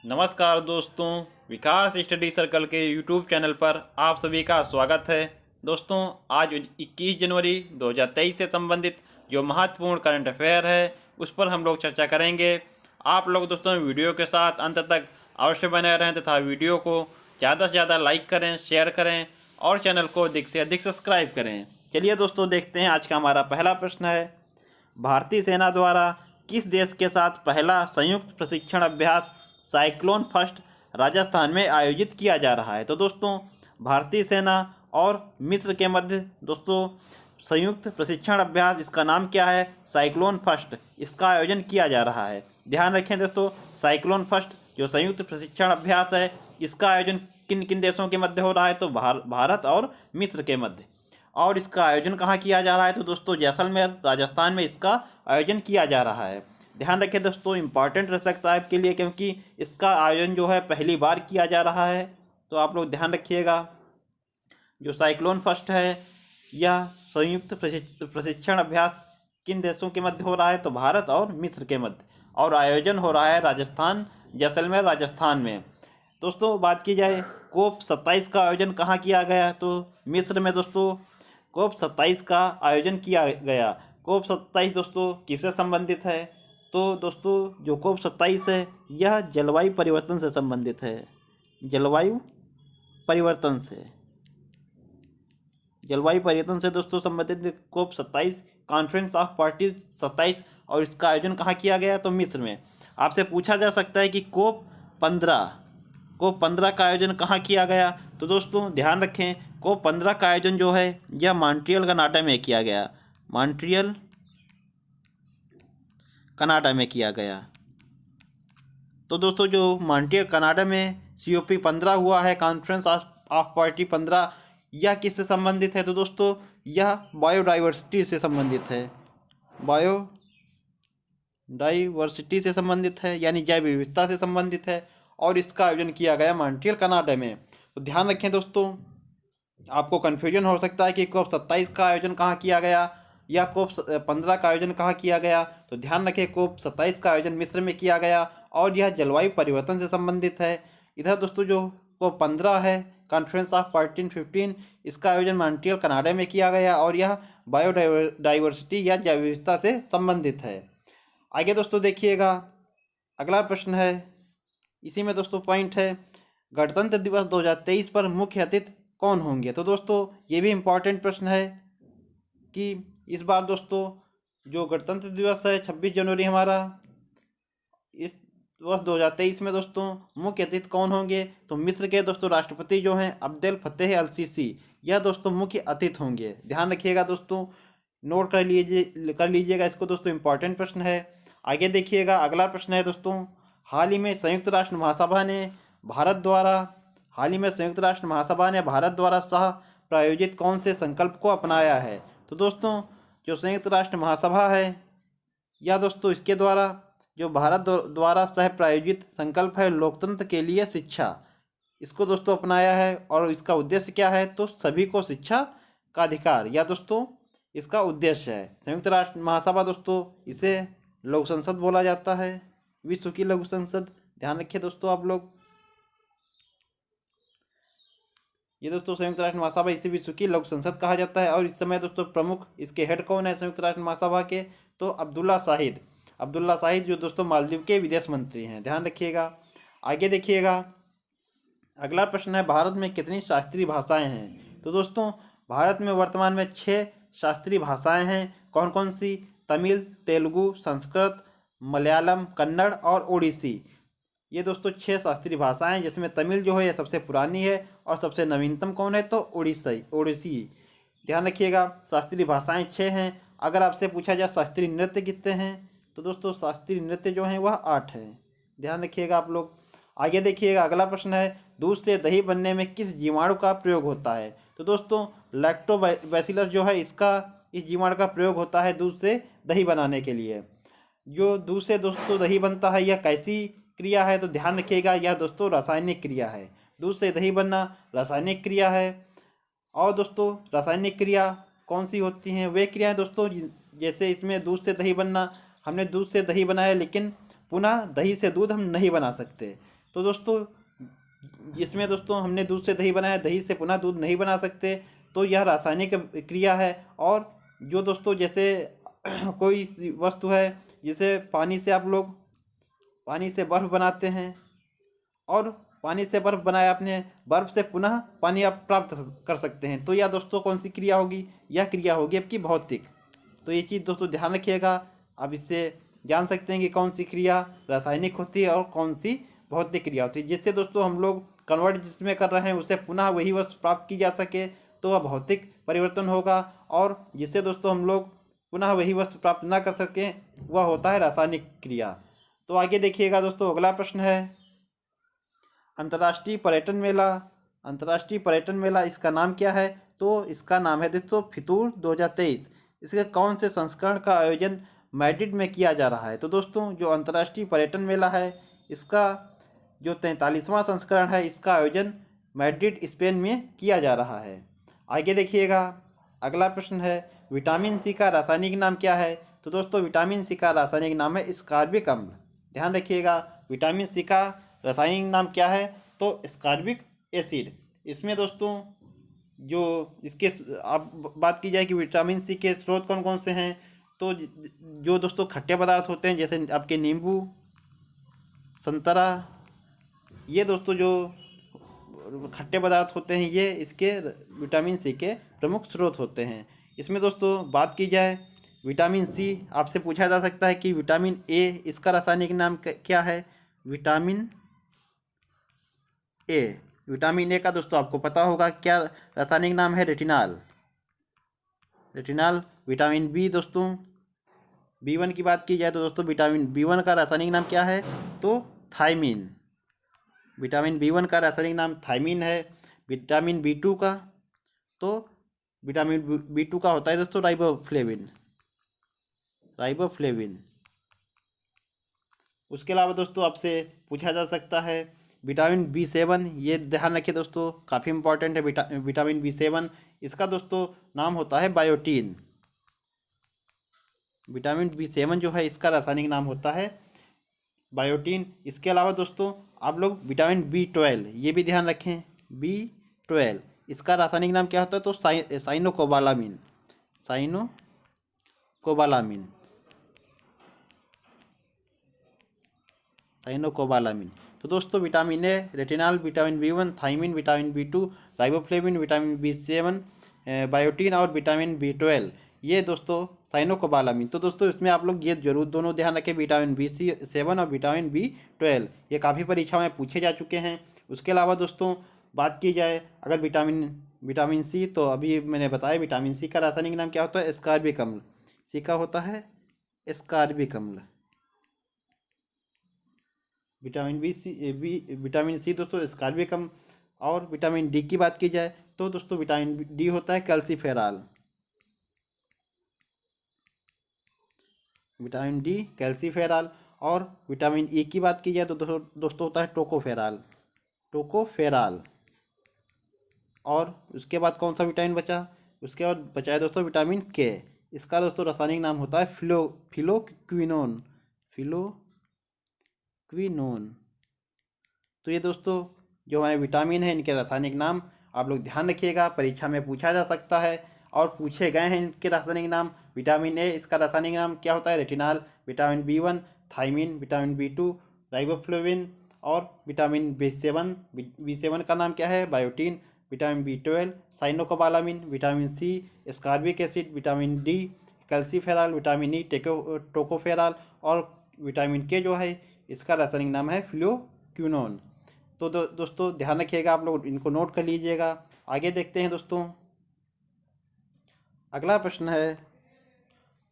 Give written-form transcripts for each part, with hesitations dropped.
नमस्कार दोस्तों, विकास study circle के यूट्यूब चैनल पर आप सभी का स्वागत है। दोस्तों, आज 21 जनवरी 2023 से संबंधित जो महत्वपूर्ण करंट अफेयर है उस पर हम लोग चर्चा करेंगे। आप लोग दोस्तों वीडियो के साथ अंत तक अवश्य बने रहें तथा वीडियो को ज़्यादा से ज़्यादा लाइक करें, शेयर करें और चैनल को अधिक से अधिक सब्सक्राइब करें। चलिए दोस्तों, देखते हैं आज का हमारा पहला प्रश्न है। भारतीय सेना द्वारा किस देश के साथ पहला संयुक्त प्रशिक्षण अभ्यास साइक्लोन फर्स्ट राजस्थान में आयोजित किया जा रहा है? तो दोस्तों, भारतीय सेना और मिस्र के मध्य दोस्तों संयुक्त प्रशिक्षण अभ्यास, इसका नाम क्या है? Cyclone first. इसका आयोजन किया जा रहा है। ध्यान रखें दोस्तों, साइक्लोन फर्स्ट जो संयुक्त प्रशिक्षण अभ्यास है, इसका आयोजन किन किन देशों के मध्य हो रहा है? तो भारत और मिस्र के मध्य। और इसका आयोजन कहाँ किया जा रहा है? तो दोस्तों जैसलमेर राजस्थान में इसका आयोजन किया जा रहा है। ध्यान रखें दोस्तों, इम्पॉर्टेंट रह सकता है आपके लिए, क्योंकि इसका आयोजन जो है पहली बार किया जा रहा है। तो आप लोग ध्यान रखिएगा, जो साइक्लोन फर्स्ट है यह संयुक्त प्रशिक्षण अभ्यास किन देशों के मध्य हो रहा है? तो भारत और मिस्र के मध्य, और आयोजन हो रहा है राजस्थान, जैसलमेर राजस्थान में। दोस्तों बात की जाए कोप 27 का आयोजन कहाँ किया गया? तो मिस्र में दोस्तों कोप 27 का आयोजन किया गया। कोप 27 दोस्तों किससे संबंधित है? तो दोस्तों जो कोप 27 है यह जलवायु परिवर्तन से संबंधित है। जलवायु परिवर्तन से दोस्तों संबंधित कोप 27, कॉन्फ्रेंस ऑफ पार्टीज 27, और इसका आयोजन कहाँ किया गया? तो मिस्र में। आपसे पूछा जा सकता है कि कोप 15 का आयोजन कहाँ किया गया? तो दोस्तों ध्यान रखें, कोप 15 का आयोजन जो है यह मॉन्ट्रियल कनाडा में किया गया। मॉन्ट्रियल कनाडा में किया गया। तो दोस्तों जो मॉन्ट्रियल कनाडा में COP 15 हुआ है, कॉन्फ्रेंस ऑफ पार्टी 15, यह किससे संबंधित है? तो दोस्तों यह बायोडाइवर्सिटी से संबंधित है। बायोडाइवर्सिटी से संबंधित है, यानी जैव विविधता से संबंधित है, और इसका आयोजन किया गया मॉन्ट्रियल कनाडा में। तो ध्यान रखें दोस्तों, आपको कन्फ्यूजन हो सकता है कि कोप 27 का आयोजन कहाँ किया गया या कोप 15 का आयोजन कहाँ किया गया। तो ध्यान रखें, कोप 27 का आयोजन मिस्र में किया गया और यह जलवायु परिवर्तन से संबंधित है। इधर दोस्तों जो कोप 15 है, कॉन्फ्रेंस ऑफ पार्टी 15, इसका आयोजन मॉन्ट्रियल कनाडा में किया गया और यह बायोडाइवर्सिटी या जैव विविधता से संबंधित है। आगे दोस्तों देखिएगा, अगला प्रश्न है, इसी में दोस्तों पॉइंट है, गणतंत्र दिवस 2023 पर मुख्य अतिथि कौन होंगे? तो दोस्तों ये भी इम्पॉर्टेंट प्रश्न है कि इस बार दोस्तों जो गणतंत्र दिवस है 26 जनवरी हमारा, इस वर्ष 2023 में दोस्तों मुख्य अतिथि कौन होंगे? तो मिस्र के दोस्तों राष्ट्रपति जो हैं अब्देल फतेह अल सीसी, यह दोस्तों मुख्य अतिथि होंगे। ध्यान रखिएगा दोस्तों, नोट कर लीजिएगा इसको दोस्तों, इम्पॉर्टेंट प्रश्न है। आगे देखिएगा, अगला प्रश्न है दोस्तों, हाल ही में संयुक्त राष्ट्र महासभा ने भारत द्वारा सह प्रायोजित कौन से संकल्प को अपनाया है? तो दोस्तों जो संयुक्त राष्ट्र महासभा है या दोस्तों इसके द्वारा जो भारत द्वारा सह प्रायोजित संकल्प है लोकतंत्र के लिए शिक्षा, इसको दोस्तों अपनाया है। और इसका उद्देश्य क्या है? तो सभी को शिक्षा का अधिकार, या दोस्तों इसका उद्देश्य है। संयुक्त राष्ट्र महासभा दोस्तों इसे लोक संसद बोला जाता है, विश्व की लघु संसद। ध्यान रखिए दोस्तों आप लोग, ये दोस्तों संयुक्त राष्ट्र महासभा इसे विश्व की लोक संसद कहा जाता है। और इस समय दोस्तों प्रमुख इसके हेड कौन है संयुक्त राष्ट्र महासभा के? तो अब्दुल्ला शाहिद जो दोस्तों मालदीव के विदेश मंत्री हैं। ध्यान रखिएगा। आगे देखिएगा, अगला प्रश्न है, भारत में कितनी शास्त्रीय भाषाएं हैं? तो दोस्तों भारत में वर्तमान में 6 शास्त्रीय भाषाएं हैं। कौन कौन सी? तमिल, तेलुगु, संस्कृत, मलयालम, कन्नड़ और ओडिसी। ये दोस्तों 6 शास्त्रीय भाषाएं, जिसमें तमिल जो है यह सबसे पुरानी है और सबसे नवीनतम कौन है? तो ओडिसी। ध्यान रखिएगा, शास्त्रीय भाषाएं 6 हैं। अगर आपसे पूछा जाए शास्त्रीय नृत्य कितने हैं? तो दोस्तों शास्त्रीय नृत्य जो हैं वह 8 हैं। ध्यान रखिएगा आप लोग। आगे देखिएगा, अगला प्रश्न है, दूध से दही बनने में किस जीवाणु का प्रयोग होता है? तो दोस्तों लैक्टोबैसिलस जो है इस जीवाणु का प्रयोग होता है दूध से दही बनाने के लिए। जो दूध से दोस्तों दही बनता है यह कैसी क्रिया है? तो ध्यान रखिएगा, यह दोस्तों रासायनिक क्रिया है। दूध से दही बनना रासायनिक क्रिया है। और दोस्तों रासायनिक क्रिया कौन सी होती हैं? वे क्रियाएं दोस्तों जैसे इसमें दूध से दही बनना, हमने दूध से दही बनाया लेकिन पुनः दही से दूध हम नहीं बना सकते, तो दोस्तों इसमें दोस्तों हमने दूध से दही बनाया, दही से पुनः दूध नहीं बना सकते, तो यह रासायनिक क्रिया है। और जो दोस्तों जैसे कोई वस्तु है, जिसे पानी से आप लोग पानी से बर्फ़ बनाते हैं, और पानी से बर्फ़ बनाया आपने, बर्फ़ से पुनः पानी आप प्राप्त कर सकते हैं, तो यह दोस्तों कौन सी क्रिया होगी? यह क्रिया होगी आपकी भौतिक। तो ये चीज़ दोस्तों ध्यान रखिएगा। आप इससे जान सकते हैं कि कौन सी क्रिया रासायनिक होती है और कौन सी भौतिक क्रिया होती है। जिससे दोस्तों हम लोग कन्वर्ट जिसमें कर रहे हैं उसे पुनः वही वस्तु प्राप्त की जा सके, तो वह भौतिक परिवर्तन होगा। और जिससे दोस्तों हम लोग पुनः वही वस्तु प्राप्त ना कर सकें, वह होता है रासायनिक क्रिया। तो आगे देखिएगा दोस्तों, अगला प्रश्न है अंतर्राष्ट्रीय पर्यटन मेला। अंतर्राष्ट्रीय पर्यटन मेला इसका नाम क्या है? तो इसका नाम है दोस्तों फितूर 2023। इसके कौन से संस्करण का आयोजन मैड्रिड में किया जा रहा है? तो दोस्तों जो अंतर्राष्ट्रीय पर्यटन मेला है, इसका जो 43वां संस्करण है, इसका आयोजन मैड्रिड स्पेन में किया जा रहा है। आगे देखिएगा, अगला प्रश्न है विटामिन सी का रासायनिक नाम क्या है? तो दोस्तों विटामिन सी का रासायनिक नाम है स्कार्बिक अम्ल। ध्यान रखिएगा, विटामिन सी का रासायनिक नाम क्या है? तो स्कार्बिक एसिड। इसमें दोस्तों जो इसके अब बात की जाए कि विटामिन सी के स्रोत कौन कौन से हैं, तो जो दोस्तों खट्टे पदार्थ होते हैं, जैसे आपके नींबू, संतरा, ये दोस्तों जो खट्टे पदार्थ होते हैं, ये इसके विटामिन सी के प्रमुख स्रोत होते हैं। इसमें दोस्तों बात की जाए विटामिन सी, आपसे पूछा जा सकता है कि विटामिन ए, इसका रासायनिक नाम क्या है? Vitamin A. विटामिन ए का दोस्तों आपको पता होगा क्या रासायनिक नाम है? रेटिनॉल। रेटिनॉल। विटामिन बी दोस्तों, बी1 की बात की जाए तो दोस्तों विटामिन बी1 का रासायनिक नाम क्या है? तो थायमीन। विटामिन बी1 का रासायनिक नाम थायमीन है। विटामिन बी2 का, तो विटामिन बी2 का होता है दोस्तों राइबोफ्लेविन। राइबोफ्लेविन। उसके अलावा दोस्तों आपसे पूछा जा सकता है विटामिन बी7, ये ध्यान रखिए दोस्तों, काफ़ी इंपॉर्टेंट है विटामिन बी7। इसका दोस्तों नाम होता है बायोटीन। विटामिन बी7 जो है, इसका रासायनिक नाम होता है बायोटीन। इसके अलावा दोस्तों आप लोग विटामिन बी12, ये भी ध्यान रखें, बी12, इसका रासायनिक नाम क्या होता है? तो साइनोकोबालामिन। साइनोकोबालामिन। साइनोकोबालामिन। तो दोस्तों vitamin A, retinol, vitamin B one, thiamine, vitamin B two, riboflavin, vitamin बी7, बायोटीन और विटामिन बी12, ये दोस्तों साइनोकोबालामिन। तो दोस्तों इसमें आप लोग ये जरूर दोनों ध्यान रखें, विटामिन बी7 और विटामिन बी12, ये काफ़ी परीक्षाओं में पूछे जा चुके हैं। उसके अलावा दोस्तों बात की जाए अगर विटामिन सी, तो अभी मैंने बताया विटामिन सी का रासायनिक नाम क्या होता है? स्कार्बिक अम्ल। सी का होता है स्कार्बिक अम्ल। विटामिन सी दोस्तों स्कार्बिक अम्ल। और विटामिन डी की बात की जाए तो दोस्तों विटामिन डी होता है कैल्सीफेरॉल। Vitamin D calciferol. और विटामिन ई की बात की जाए तो दोस्तों होता है टोकोफेरॉल। टोकोफेरॉल। और उसके बाद कौन सा विटामिन बचा? उसके बाद बचा है दोस्तों विटामिन के। इसका दोस्तों रासायनिक नाम होता है फिलोक्विनोन। फिलोक्विनोन। तो ये दोस्तों जो हमारे विटामिन हैं, इनके रासायनिक नाम आप लोग ध्यान रखिएगा, परीक्षा में पूछा जा सकता है और पूछे गए हैं इनके रासायनिक नाम। विटामिन ए, इसका रासायनिक नाम क्या होता है? Retinol. Vitamin B one thiamine, vitamin B two riboflavin, और विटामिन बी7 का नाम क्या है? बायोटीन। विटामिन बी12 cyanocobalamin, vitamin C ascorbic acid, vitamin D calciferol, vitamin E tocopherol, और विटामिन के जो है इसका रासायनिक नाम है फ्लूक्विनोन। तो दोस्तों ध्यान रखिएगा, आप लोग इनको नोट कर लीजिएगा। आगे देखते हैं दोस्तों, अगला प्रश्न है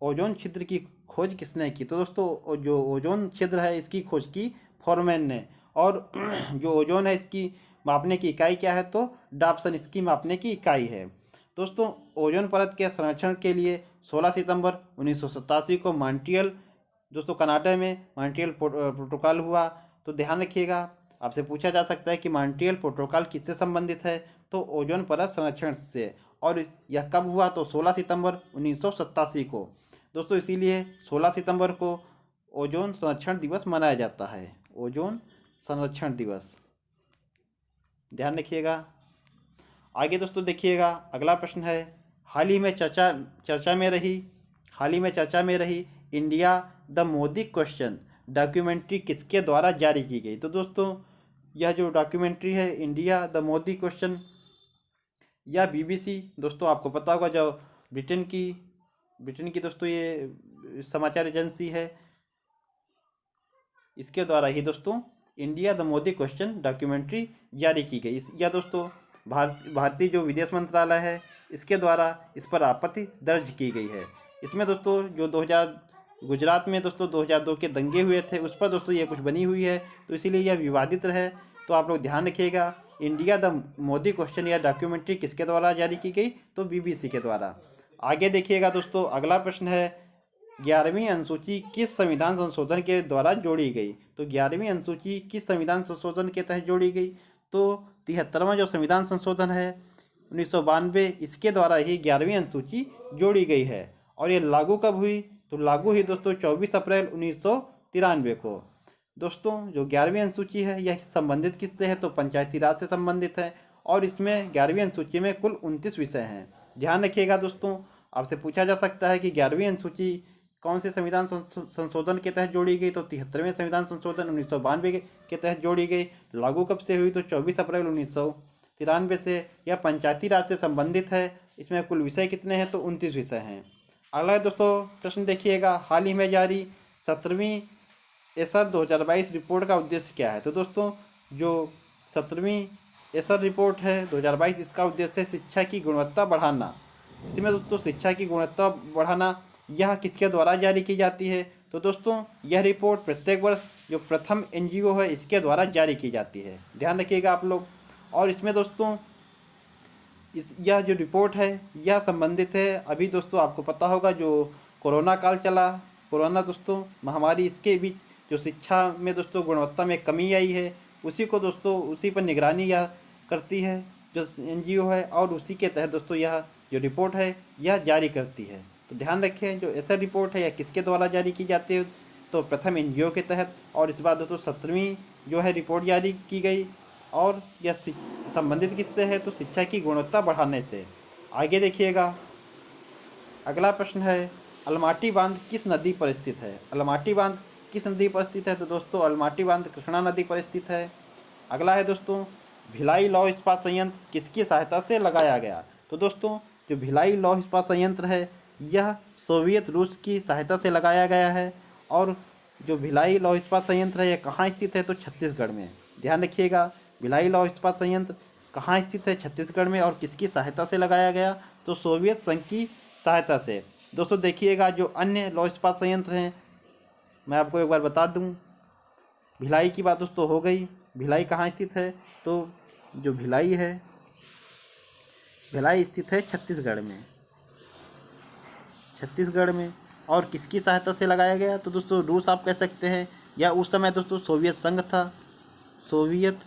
ओजोन छिद्र की खोज किसने की? तो दोस्तों जो ओजोन छिद्र है, इसकी खोज की फॉरमैन ने। और जो ओजोन है, इसकी मापने की इकाई क्या है? तो डाप्सन इसकी मापने की इकाई है। दोस्तों ओजोन परत के संरक्षण के लिए 16 सितंबर 1987 को मॉन्ट्रियल दोस्तों कनाडा में मॉन्ट्रियल प्रोटोकॉल हुआ। तो ध्यान रखिएगा, आपसे पूछा जा सकता है कि मॉन्ट्रियल प्रोटोकॉल किससे संबंधित है? तो ओजोन परत संरक्षण से। और यह कब हुआ? तो 16 सितंबर 1987 को। दोस्तों इसीलिए 16 सितंबर को ओजोन संरक्षण दिवस मनाया जाता है। ओजोन संरक्षण दिवस। ध्यान रखिएगा। आगे दोस्तों देखिएगा, अगला प्रश्न है, हाल ही में चर्चा में रही India the Modi question documentary किसके द्वारा जारी की गई। तो दोस्तों यह जो डॉक्यूमेंट्री है इंडिया द मोदी क्वेश्चन, या BBC, दोस्तों आपको पता होगा जो ब्रिटेन की दोस्तों ये समाचार एजेंसी है, इसके द्वारा ही दोस्तों India the Modi question documentary जारी की गई। या दोस्तों भारतीय जो विदेश मंत्रालय है इसके द्वारा इस पर आपत्ति दर्ज की गई है। इसमें दोस्तों जो गुजरात में दोस्तों 2002 के दंगे हुए थे उस पर दोस्तों ये कुछ बनी हुई है, तो इसीलिए यह विवादित है। तो आप लोग ध्यान रखिएगा, इंडिया द मोदी क्वेश्चन या डॉक्यूमेंट्री किसके द्वारा जारी की गई, तो BBC के द्वारा। आगे देखिएगा दोस्तों, अगला प्रश्न है, 11वीं अनुसूची किस संविधान संशोधन के द्वारा जोड़ी गई। तो 11वीं अनुसूची किस संविधान संशोधन के तहत जोड़ी गई, तो 73वां जो संविधान संशोधन है 1992, इसके द्वारा ही 11वीं अनुसूची जोड़ी गई है। और ये लागू कब हुई, तो लागू हुई दोस्तों 24 अप्रैल 1993 को। दोस्तों जो 11वीं अनुसूची है यह संबंधित किससे है, तो पंचायती राज से संबंधित है। और इसमें 11वीं अनुसूची में कुल 29 विषय हैं। ध्यान रखिएगा दोस्तों, आपसे पूछा जा सकता है कि 11वीं अनुसूची कौन से संविधान संशोधन के तहत जोड़ी गई, तो 73वें संविधान संशोधन 1992 के तहत जोड़ी गई। लागू कब से हुई, तो 24 अप्रैल 1993 से। यह पंचायती राज से संबंधित है। इसमें कुल विषय कितने हैं, तो 29 विषय हैं। अगला दोस्तों प्रश्न देखिएगा, हाल ही में जारी 17वीं एसर 2022 रिपोर्ट का उद्देश्य क्या है। तो दोस्तों जो 17वीं एसर रिपोर्ट है 2022, इसका उद्देश्य है शिक्षा की गुणवत्ता बढ़ाना। इसमें दोस्तों शिक्षा की गुणवत्ता बढ़ाना यह किसके द्वारा जारी की जाती है, तो दोस्तों यह रिपोर्ट प्रत्येक वर्ष जो प्रथम NGO है इसके द्वारा जारी की जाती है। ध्यान रखिएगा आप लोग। और इसमें दोस्तों यह जो रिपोर्ट है यह संबंधित है, अभी दोस्तों आपको पता होगा जो कोरोना काल चला, कोरोना दोस्तों महामारी, इसके बीच जो शिक्षा में दोस्तों गुणवत्ता में कमी आई है उसी पर निगरानी यह करती है जो NGO है, और उसी के तहत दोस्तों यह जो रिपोर्ट है यह जारी करती है। तो ध्यान रखें, जो ऐसा रिपोर्ट है यह किसके द्वारा जारी की जाती है, तो प्रथम NGO के तहत। और इस बार दोस्तों 17वीं जो है रिपोर्ट जारी की गई, और यह संबंधित किससे है, तो शिक्षा की गुणवत्ता बढ़ाने से। आगे देखिएगा, अगला प्रश्न है, अलमाटी बांध किस नदी पर स्थित है। अलमाटी बांध किस नदी पर स्थित है, तो दोस्तों अलमाटी बांध कृष्णा नदी पर स्थित है। अगला है दोस्तों, भिलाई लौह इस्पात संयंत्र किसकी सहायता से लगाया गया। तो दोस्तों जो भिलाई लौह इस्पात संयंत्र है यह सोवियत रूस की सहायता से लगाया गया है। और जो भिलाई लौह इस्पात संयंत्र है यह कहाँ स्थित है, तो छत्तीसगढ़ में। ध्यान रखिएगा, भिलाई लौह इस्पात संयंत्र कहाँ स्थित है, छत्तीसगढ़ में। और किसकी सहायता से लगाया गया, तो सोवियत संघ की सहायता से। दोस्तों देखिएगा, जो अन्य लौह इस्पात संयंत्र हैं मैं आपको एक बार बता दूं। भिलाई की बात दोस्तों हो गई, भिलाई कहाँ स्थित है, तो जो भिलाई है भिलाई स्थित है छत्तीसगढ़ में। और किसकी सहायता से लगाया गया, तो दोस्तों रूस आप कह सकते हैं, या उस समय दोस्तों सोवियत संघ था, सोवियत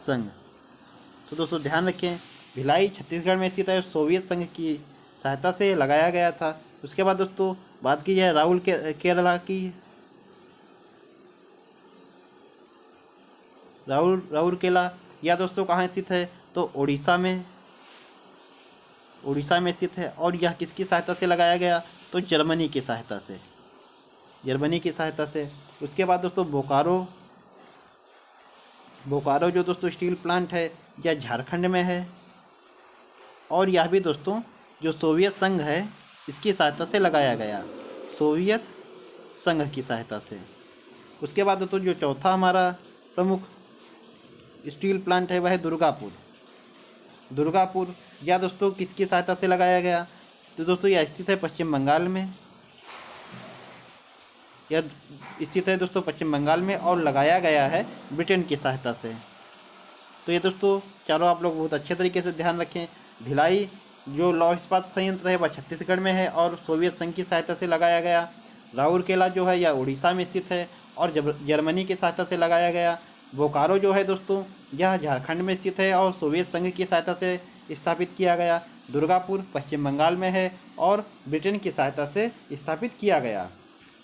संघ। तो दोस्तों ध्यान रखें, भिलाई छत्तीसगढ़ में स्थित है, सोवियत संघ की सहायता से लगाया गया था। उसके बाद दोस्तों बात की जाए केरला की, राउरकेला या दोस्तों कहाँ स्थित है, तो उड़ीसा में स्थित है। और यह किसकी सहायता से लगाया गया, तो जर्मनी की सहायता से। उसके बाद दोस्तों बोकारो जो दोस्तों स्टील प्लांट है यह झारखंड में है। और यह भी दोस्तों जो सोवियत संघ है इसकी सहायता से लगाया गया, सोवियत संघ की सहायता से। उसके बाद दोस्तों जो चौथा हमारा प्रमुख स्टील प्लांट है वह है दुर्गापुर। या दोस्तों किसकी सहायता से लगाया गया, तो दोस्तों यह स्थित है पश्चिम बंगाल में। और लगाया गया है ब्रिटेन की सहायता से। तो ये दोस्तों चारों आप लोग बहुत अच्छे तरीके से ध्यान रखें। भिलाई जो लौह इस्पात संयंत्र है वह छत्तीसगढ़ में है और सोवियत संघ की सहायता से लगाया गया। राउरकेला जो है यह उड़ीसा में स्थित है और जर्मनी की सहायता से लगाया गया। बोकारो जो है दोस्तों यह झारखंड में स्थित है और सोवियत संघ की सहायता से स्थापित किया गया। दुर्गापुर पश्चिम बंगाल में है और ब्रिटेन की सहायता से स्थापित किया गया।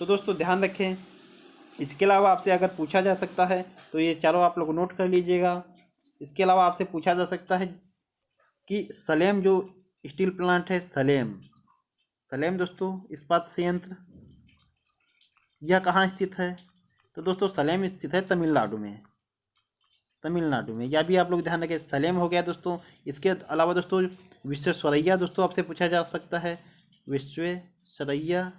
तो दोस्तों ध्यान रखें, इसके अलावा आपसे अगर पूछा जा सकता है तो ये चारों आप लोग नोट कर लीजिएगा। इसके अलावा आपसे पूछा जा सकता है कि सलेम जो स्टील प्लांट है, सलेम दोस्तों इस्पात संयंत्र, यह कहाँ स्थित है? तो दोस्तों सलेम स्थित है तमिलनाडु में। यह भी आप लोग ध्यान रखें, सलेम हो गया दोस्तों। इसके अलावा दोस्तों विश्वेश्वरैया दोस्तों आपसे पूछा जा सकता है, विश्वेश्वरैया,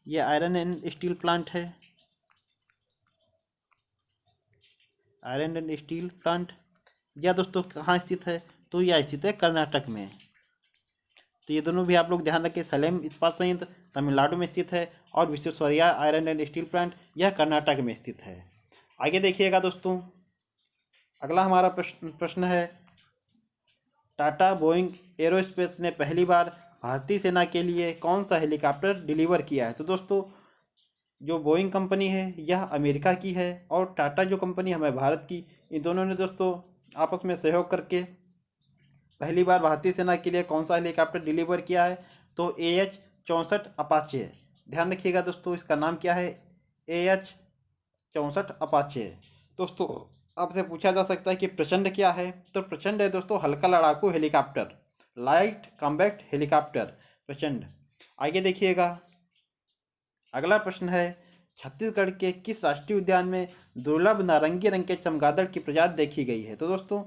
यह आयरन एंड स्टील प्लांट है, आयरन एंड स्टील प्लांट। यह दोस्तों कहाँ स्थित है? तो यह स्थित है कर्नाटक में। तो ये दोनों भी आप लोग ध्यान रखें, सलेम इस्पात संयंत्र तमिलनाडु में स्थित है और Visvesvaraya iron and steel plant यह कर्नाटक में स्थित है। आगे देखिएगा दोस्तों, अगला हमारा प्रश्न है, टाटा बोइंग एरोस्पेस ने पहली बार भारतीय सेना के लिए कौन सा हेलीकॉप्टर डिलीवर किया है? तो दोस्तों जो बोइंग कंपनी है यह अमेरिका की है और टाटा जो कंपनी हमारे भारत की, इन दोनों ने दोस्तों आपस में सहयोग करके पहली बार भारतीय सेना के लिए कौन सा हेलीकॉप्टर डिलीवर किया है? तो AH-64 अपाचे। ध्यान रखिएगा दोस्तों, इसका नाम क्या है? AH-64 Apache. दोस्तों आपसे पूछा जा सकता है कि प्रचंड क्या है? तो प्रचंड है दोस्तों हल्का लड़ाकू हेलीकॉप्टर, लाइट कॉम्बैक्ट हेलीकॉप्टर प्रचंड। आगे देखिएगा, अगला प्रश्न है, छत्तीसगढ़ के किस राष्ट्रीय उद्यान में दुर्लभ नारंगी रंग के चमगादड़ की प्रजाति देखी गई है? तो दोस्तों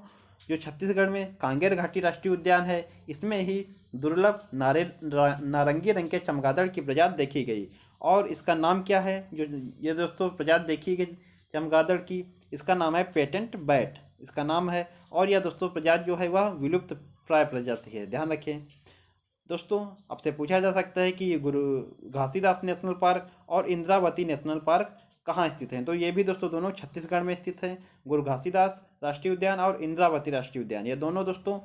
जो छत्तीसगढ़ में कांगेर घाटी राष्ट्रीय उद्यान है, इसमें ही दुर्लभ नारंगी रंग के चमगादड़ की प्रजाति देखी गई। और इसका नाम क्या है? जो ये दोस्तों प्रजाति देखी गई चमगादड़ की, इसका नाम है पेटेंट बैट, इसका नाम है। और यह दोस्तों प्रजाति जो है वह विलुप्त प्राय प्रजाति है, ध्यान रखें। दोस्तों आपसे पूछा जा सकता है कि गुरु घासीदास नेशनल पार्क और इंद्रावती नेशनल पार्क कहाँ स्थित हैं? तो ये भी दोस्तों दोनों छत्तीसगढ़ में स्थित हैं। गुरु घासीदास राष्ट्रीय उद्यान और इंद्रावती राष्ट्रीय उद्यान, ये दोनों दोस्तों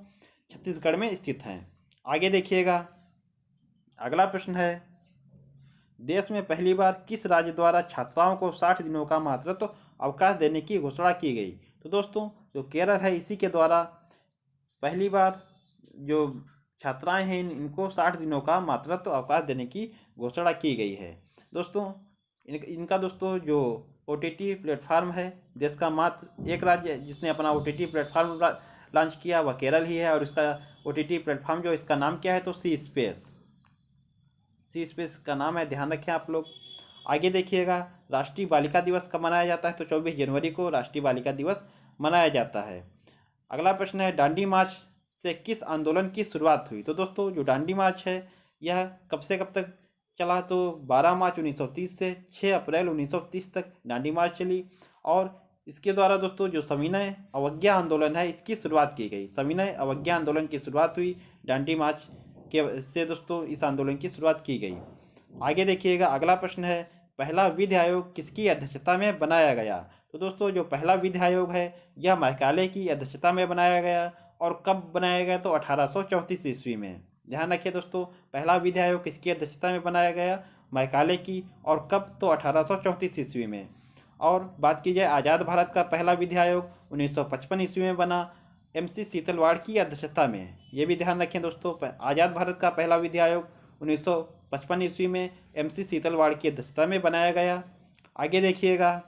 छत्तीसगढ़ में स्थित हैं। आगे देखिएगा, अगला प्रश्न है, देश में पहली बार किस राज्य द्वारा छात्राओं को 60 दिनों का मातृत्व अवकाश देने की घोषणा की गई? तो दोस्तों जो केरल है, इसी के द्वारा पहली बार जो छात्राएं हैं इनको 60 दिनों का मातृत्व अवकाश देने की घोषणा की गई है। दोस्तों इनका दोस्तों जो OTT प्लेटफार्म है, देश का मात्र एक राज्य जिसने अपना OTT प्लेटफार्म लॉन्च किया वह केरल ही है। और इसका OTT प्लेटफार्म जो इसका नाम क्या है? तो सी स्पेस का नाम है, ध्यान रखें आप लोग। आगे देखिएगा, राष्ट्रीय बालिका दिवस कब मनाया जाता है? तो 24 जनवरी को राष्ट्रीय बालिका दिवस मनाया जाता है। अगला प्रश्न है, दांडी मार्च से किस आंदोलन की शुरुआत हुई? तो दोस्तों जो दांडी मार्च है यह कब से कब तक चला? तो 12 मार्च 1930 से 6 अप्रैल 1930 तक दांडी मार्च चली। और इसके द्वारा दोस्तों जो सविनय अवज्ञा आंदोलन है इसकी शुरुआत की गई। सविनय अवज्ञा आंदोलन की शुरुआत हुई दांडी मार्च के से दोस्तों इस आंदोलन की शुरुआत की गई। आगे देखिएगा, अगला प्रश्न है, पहला विधि आयोग किसकी अध्यक्षता में बनाया गया? तो दोस्तों जो पहला विधि आयोग है यह मैकाले की अध्यक्षता में बनाया गया। और कब बनाया गया? तो 1834 ईस्वी में। ध्यान रखिए दोस्तों, पहला विधि आयोग किसकी अध्यक्षता में बनाया गया? मैकाले की। और कब? तो 1834 ईस्वी में। और बात की जाए आज़ाद भारत का पहला विधि आयोग 1955 ईस्वी में बना, MC सीतलवाड़ की अध्यक्षता में। ये भी ध्यान रखें दोस्तों, आज़ाद भारत का पहला विधि आयोग 1955 ईस्वी में MC सीतलवाड़ की अध्यक्षता में बनाया गया। आगे देखिएगा,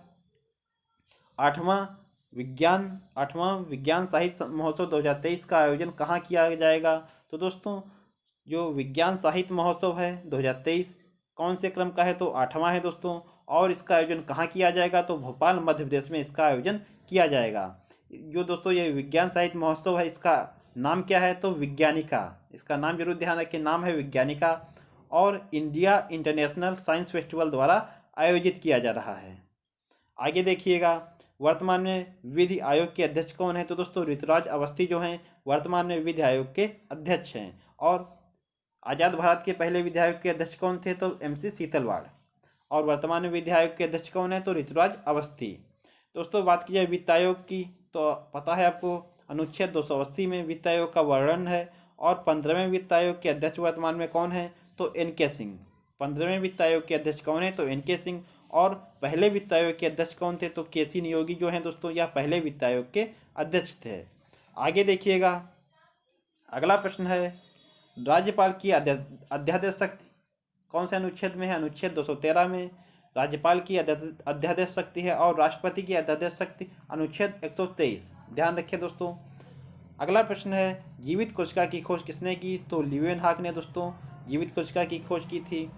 आठवां विज्ञान साहित्य महोत्सव 2023 का आयोजन कहाँ किया जाएगा? तो दोस्तों जो विज्ञान साहित्य महोत्सव है 2023 कौन से क्रम का है? तो 8वां है दोस्तों। और इसका आयोजन कहाँ किया जाएगा? तो भोपाल मध्य प्रदेश में इसका आयोजन किया जाएगा। जो दोस्तों ये विज्ञान साहित्य महोत्सव है इसका नाम क्या है? तो विज्ञानिका, इसका नाम जरूर ध्यान रखें, नाम है विज्ञानिका। और इंडिया इंटरनेशनल साइंस फेस्टिवल द्वारा आयोजित किया जा रहा है। आगे देखिएगा, वर्तमान में विधि आयोग के अध्यक्ष कौन है? तो दोस्तों ऋतुराज अवस्थी जो हैं वर्तमान में विधि आयोग के अध्यक्ष हैं। और आज़ाद भारत के पहले विधि आयोग के अध्यक्ष कौन थे? तो MC सीतलवाड़। और वर्तमान में विधि आयोग के अध्यक्ष कौन है? तो ऋतुराज अवस्थी। दोस्तों बात की जाए वित्त आयोग की, तो पता है आपको अनुच्छेद 280 में वित्त आयोग का वर्णन है। और 15वें वित्त आयोग के अध्यक्ष वर्तमान में कौन है? तो NK सिंह। 15वें वित्त आयोग के अध्यक्ष कौन है? तो NK सिंह। और पहले वित्त आयोग के अध्यक्ष कौन थे? तो KC नियोगी जो हैं दोस्तों यह पहले वित्त आयोग के अध्यक्ष थे। आगे देखिएगा, अगला प्रश्न है, राज्यपाल की अध्यादेश शक्ति कौन से अनुच्छेद में है? अनुच्छेद 213 में। राज्यपाल की अध्यादेश शक्ति है और राष्ट्रपति की अध्यादेश शक्ति अनुच्छेद 123। ध्यान रखिए दोस्तों। अगला प्रश्न है, जीवित कोशिका की खोज किसने की? तो ल्यूवेनहॉक ने दोस्तों जीवित कोशिका की खोज की थी।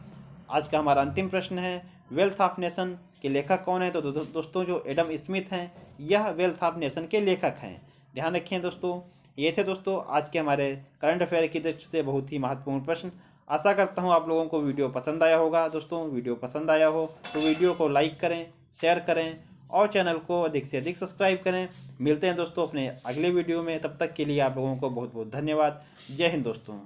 आज का हमारा अंतिम प्रश्न है, वेल्थ ऑफ नेशन के लेखक कौन है? तो दोस्तों जो एडम स्मिथ हैं यह वेल्थ ऑफ नेशन के लेखक हैं। ध्यान रखें दोस्तों। ये थे दोस्तों आज के हमारे करंट अफेयर की दृष्टि से बहुत ही महत्वपूर्ण प्रश्न। आशा करता हूँ आप लोगों को वीडियो पसंद आया होगा। दोस्तों वीडियो पसंद आया हो तो वीडियो को लाइक करें, शेयर करें और चैनल को अधिक से अधिक सब्सक्राइब करें। मिलते हैं दोस्तों अपने अगले वीडियो में, तब तक के लिए आप लोगों को बहुत बहुत धन्यवाद। जय हिंद दोस्तों।